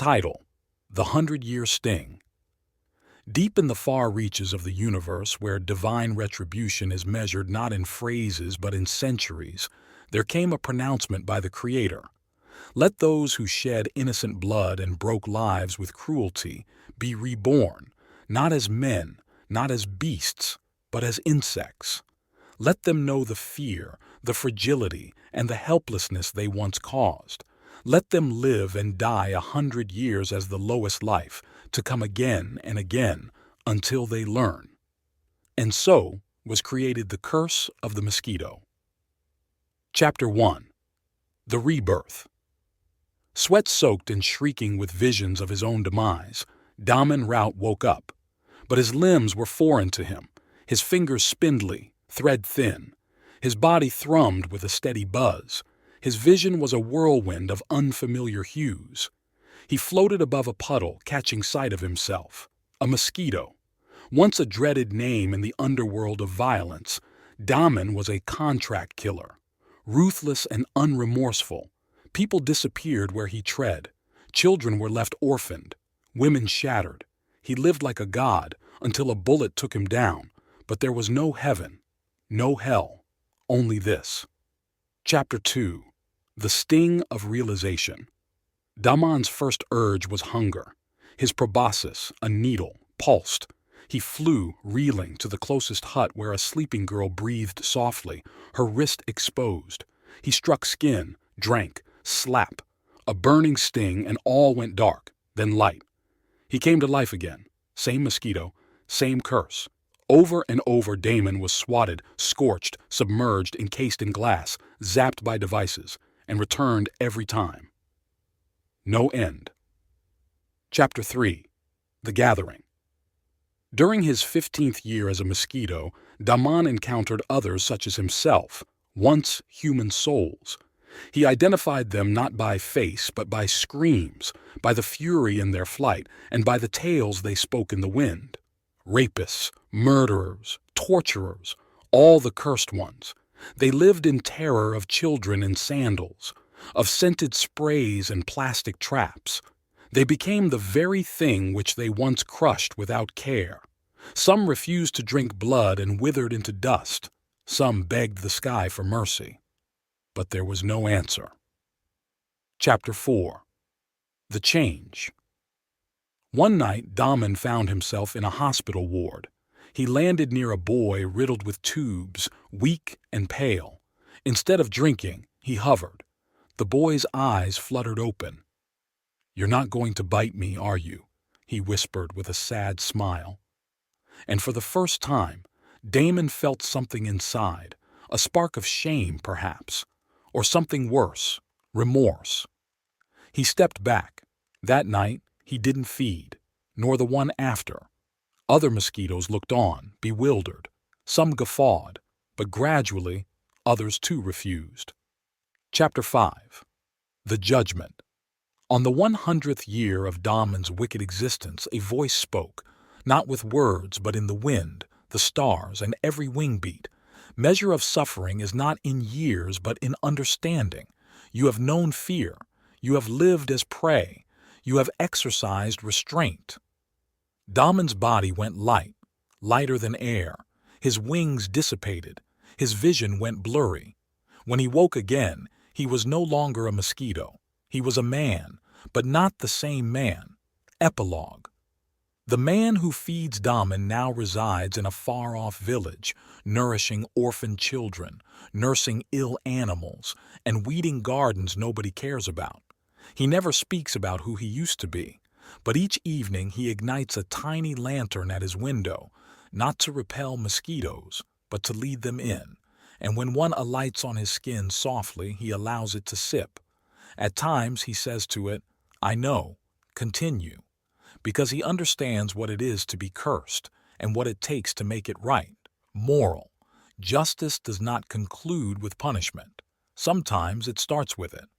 Title: The 100-Year Sting. Deep in the far reaches of the universe, where divine retribution is measured not in phrases but in centuries, there came a pronouncement by the Creator. Let those who shed innocent blood and broke lives with cruelty be reborn, not as men, not as beasts, but as insects. Let them know the fear, the fragility, and the helplessness they once caused. Let them live and die 100 years as the lowest life, to come again and again until they learn. And so was created the curse of the mosquito. Chapter 1. The Rebirth. Sweat-soaked and shrieking with visions of his own demise, Daman Raut woke up. But his limbs were foreign to him, his fingers spindly, thread-thin. His body thrummed with a steady buzz. His vision was a whirlwind of unfamiliar hues. He floated above a puddle, catching sight of himself. A mosquito. Once a dreaded name in the underworld of violence, Daman was a contract killer. Ruthless and unremorseful, people disappeared where he tread. Children were left orphaned, women shattered. He lived like a god until a bullet took him down, but there was no heaven, no hell, only this. Chapter 2. The Sting of Realization. Daman's first urge was hunger. His proboscis, a needle, pulsed. He flew, reeling, to the closest hut where a sleeping girl breathed softly, her wrist exposed. He struck skin, drank, slap. A burning sting, and all went dark, then light. He came to life again. Same mosquito, same curse. Over and over Daman was swatted, scorched, submerged, encased in glass, zapped by devices, and returned every time. No end. Chapter 3. The Gathering. During his 15th year as a mosquito, Daman encountered others such as himself, once human souls. He identified them not by face but by screams, by the fury in their flight, and by the tales they spoke in the wind. Rapists, murderers, torturers, all the cursed ones. They lived in terror of children in sandals, of scented sprays and plastic traps. They became the very thing which they once crushed without care. Some refused to drink blood and withered into dust. Some begged the sky for mercy. But there was no answer. Chapter 4. The Change. One night, Daman found himself in a hospital ward. He landed near a boy riddled with tubes, weak and pale. Instead of drinking, he hovered. The boy's eyes fluttered open. "You're not going to bite me, are you?" he whispered with a sad smile. And for the first time, Daman felt something inside, a spark of shame, perhaps, or something worse, remorse. He stepped back. That night, he didn't feed, nor the one after. Other mosquitoes looked on, bewildered. Some guffawed, but gradually, others too refused. Chapter 5. The Judgment. On the 100th year of Daman's wicked existence, a voice spoke, not with words but in the wind, the stars, and every wing beat. Measure of suffering is not in years but in understanding. You have known fear. You have lived as prey. You have exercised restraint. Daman's body went light, lighter than air. His wings dissipated. His vision went blurry. When he woke again, he was no longer a mosquito. He was a man, but not the same man. Epilogue. The man who feeds Daman now resides in a far-off village, nourishing orphaned children, nursing ill animals, and weeding gardens nobody cares about. He never speaks about who he used to be, but each evening he ignites a tiny lantern at his window, not to repel mosquitoes, but to lead them in, and when one alights on his skin softly, he allows it to sip. At times he says to it, "I know, continue," because he understands what it is to be cursed and what it takes to make it right, moral. Justice does not conclude with punishment. Sometimes it starts with it.